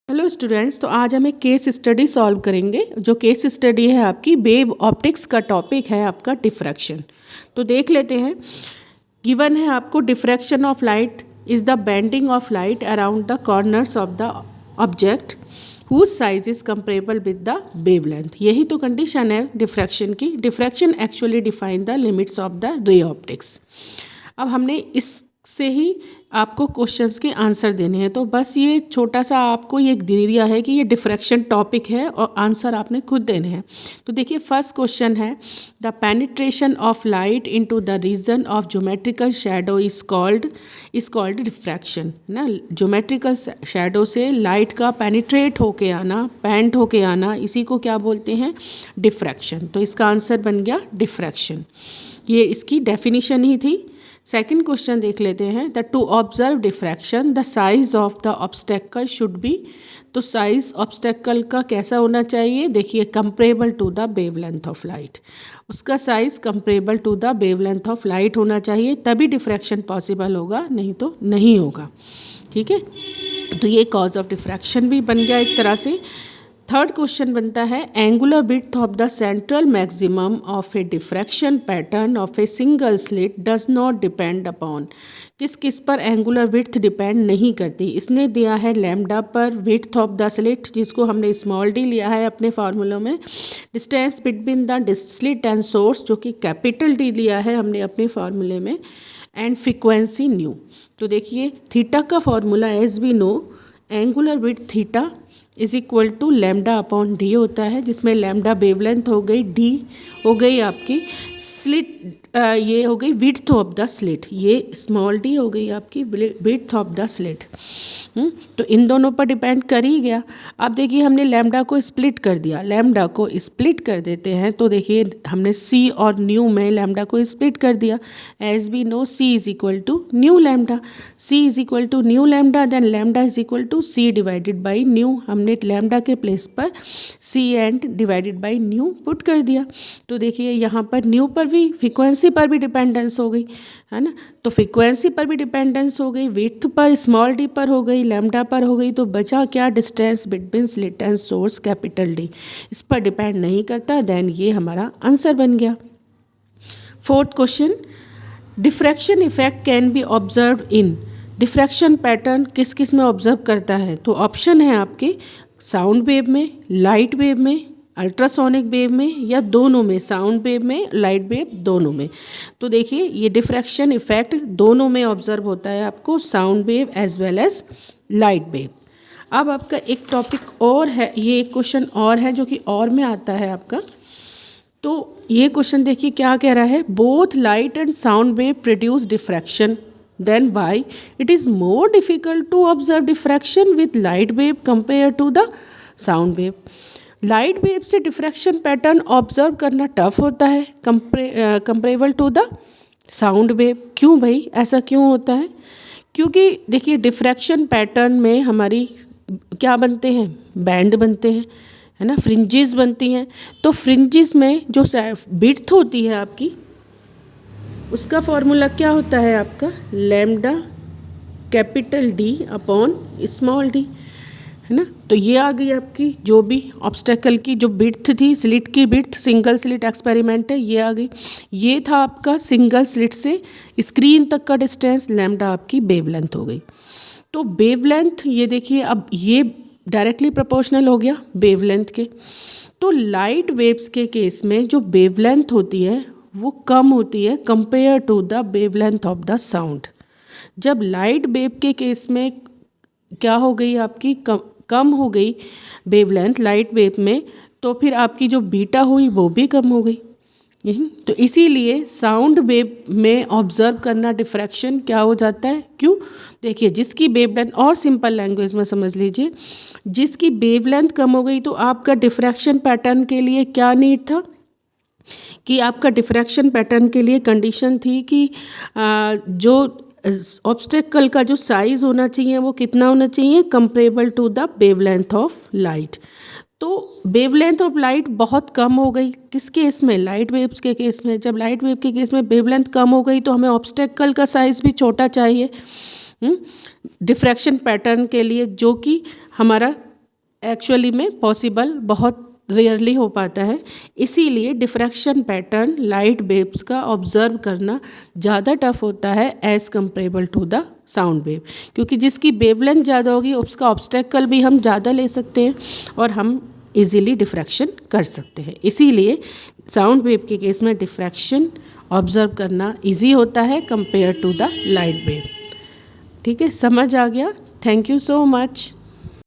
Hello students, तो आज हम एक केस स्टडी सॉल्व करेंगे। जो केस स्टडी है आपकी वेव ऑप्टिक्स का टॉपिक है आपका डिफ्रैक्शन। तो देख लेते हैं। गिवन है आपको diffraction of light is the bending of light around the corners of the object whose size is comparable with the wavelength. यही तो कंडीशन है डिफ्रैक्शन की। Diffraction actually define the limits of the ray optics. अब हमने इससे ही आपको questions के answer देने हैं, तो बस ये छोटा सा आपको ये दे दिया है कि ये डिफ्रैक्शन टॉपिक है और आंसर आपने खुद देने हैं। तो देखिए फर्स्ट क्वेश्चन है, the penetration of light into the region of geometrical shadow is called diffraction ना। ज्योमेट्रिकल शैडो से लाइट का पेनिट्रेट होके आना, पेंट होके आना, इसी को क्या बोलते हैं? डिफ्रैक्शन। तो इसका आंसर बन गया डिफ्रैक्शन। ये इसकी डेफिनेशन ही थी। सेकेंड क्वेश्चन देख लेते हैं, the to observe diffraction the size of the obstacle should be. तो साइज ऑब्स्टेकल का कैसा होना चाहिए? देखिए comparable to the wavelength of light. उसका size comparable to the wavelength of light होना चाहिए, तभी डिफ्रैक्शन पॉसिबल होगा, नहीं तो नहीं होगा। ठीक है, तो ये कॉज ऑफ डिफ्रैक्शन भी बन गया एक तरह से। थर्ड क्वेश्चन बनता है, angular width of the central maximum of A diffraction pattern of a single slit does not depend upon. किस किस पर एंगुलर विड्थ डिपेंड नहीं करती? इसने दिया है लैम्डा पर विड्थ ऑफ द स्लिट, जिसको हमने स्मॉल डी लिया है अपने फार्मूलों में। Distance between the slit and source, जो कि कैपिटल डी लिया है हमने अपने फार्मूले में। And frequency nu. तो देखिए थीटा का formula as we know, angular width theta is equal to lambda upon D होता है, जिसमें लैम्डा वेवलेंथ हो गई, डी हो गई आपकी स्लिट, ये हो गई विड्थ ऑफ द स्लिट, ये स्मॉल डी हो गई आपकी विड्थ ऑफ द स्लिट। तो इन दोनों पर डिपेंड कर ही गया। अब देखिए हमने लैम्डा को स्प्लिट कर दिया, लैम्डा को स्प्लिट कर देते हैं, तो देखिए हमने सी और न्यू में लैम्डा को स्प्लिट कर दिया। As we know c is equal to nu lambda, c is equal to nu lambda, then lambda is equal to c divided by nu. हमने लैम्डा के प्लेस पर c and divided by nu put कर दिया। तो देखिए यहाँ पर new पर भी, फ्रीक्वेंसी पर भी डिपेंडेंस हो गई, है ना। तो फ्रीक्वेंसी पर भी डिपेंडेंस हो गई, विड्थ पर स्मॉल डी पर हो गई, लैम्डा पर हो गई, तो बचा क्या? Distance between slit and source capital D, इस पर डिपेंड नहीं करता। देन ये हमारा आंसर बन गया। Fourth question, diffraction effect can be observe in. Diffraction pattern किस किस में ऑब्जर्व करता है? तो ऑप्शन है आपके साउंड वेव में, लाइट वेव में, अल्ट्रासोनिक वेव में, या दोनों में, साउंड वेव में, लाइट वेव, दोनों में। तो देखिए ये डिफ्रैक्शन इफेक्ट दोनों में ऑब्जर्व होता है आपको, sound wave as well as light wave. अब आपका एक टॉपिक और है, ये एक क्वेश्चन और है जो कि और में आता है आपका। तो ये क्वेश्चन देखिए क्या कह रहा है, both light and sound wave produce diffraction, then why it is more difficult to observe diffraction with light wave compared to the sound wave। Light wave से डिफ्रैक्शन पैटर्न ऑब्जर्व करना टफ होता है comparable to the sound wave. क्यों भाई, ऐसा क्यों होता है? क्योंकि देखिए डिफ्रैक्शन पैटर्न में हमारी क्या बनते हैं? बैंड बनते हैं, है ना, फ्रिंजेस बनती हैं। तो फ्रिंजेस में जो विड्थ होती है आपकी, उसका फॉर्मूला क्या होता है आपका? Lambda capital D upon small D, है ना। तो ये आ गई आपकी जो भी ऑब्स्टेकल की जो विड्थ थी, स्लिट की विड्थ, सिंगल स्लिट एक्सपेरिमेंट है, ये आ गई। ये था आपका सिंगल स्लिट से स्क्रीन तक का डिस्टेंस, लैम्डा आपकी वेवलेंथ हो गई। तो वेवलेंथ ये देखिए, अब ये डायरेक्टली प्रोपोर्शनल हो गया वेवलेंथ के। तो लाइट वेव्स के केस में जो वेवलेंथ होती है वो कम होती है compare to the wavelength of the sound. जब लाइट वेव के केस में क्या हो गई आपकी, कम हो गई वेवलेंथ लाइट वेव में, तो फिर आपकी जो बीटा हुई वो भी कम हो गई। तो इसीलिए साउंड वेव में ऑब्जर्व करना डिफ्रैक्शन क्या हो जाता है? क्यों? देखिए जिसकी वेवलेंथ, और सिंपल लैंग्वेज में समझ लीजिए, जिसकी वेवलेंथ कम हो गई तो आपका डिफ्रैक्शन पैटर्न के लिए क्या नीड था कि आपका डिफ्रैक्शन पैटर्न के लिए कंडीशन थी कि जो ऑब्स्टेकल का जो साइज होना चाहिए वो कितना होना चाहिए? Comparable to the wavelength of light. तो वेवलेंथ ऑफ लाइट बहुत कम हो गई, किस केस में? लाइट वेव्स के केस में। जब लाइट वेव के केस में वेवलेंथ कम हो गई तो हमें ऑब्स्टेकल का साइज भी छोटा चाहिए डिफ्रैक्शन पैटर्न के लिए, जो कि हमारा एक्चुअली में पॉसिबल बहुत रेयरली हो पाता है। इसीलिए डिफ्रैक्शन पैटर्न लाइट वेव्स का ऑब्जर्व करना ज़्यादा टफ होता है as comparable to the sound wave, क्योंकि जिसकी वेवलेंथ ज़्यादा होगी उसका ऑब्स्टेकल भी हम ज़्यादा ले सकते हैं और हम इजीली डिफ्रैक्शन कर सकते हैं। इसीलिए साउंड वेव के केस में डिफ्रैक्शन ऑब्जर्व करना इजी होता है compare to the light wave. ठीक है, समझ आ गया? Thank you so much.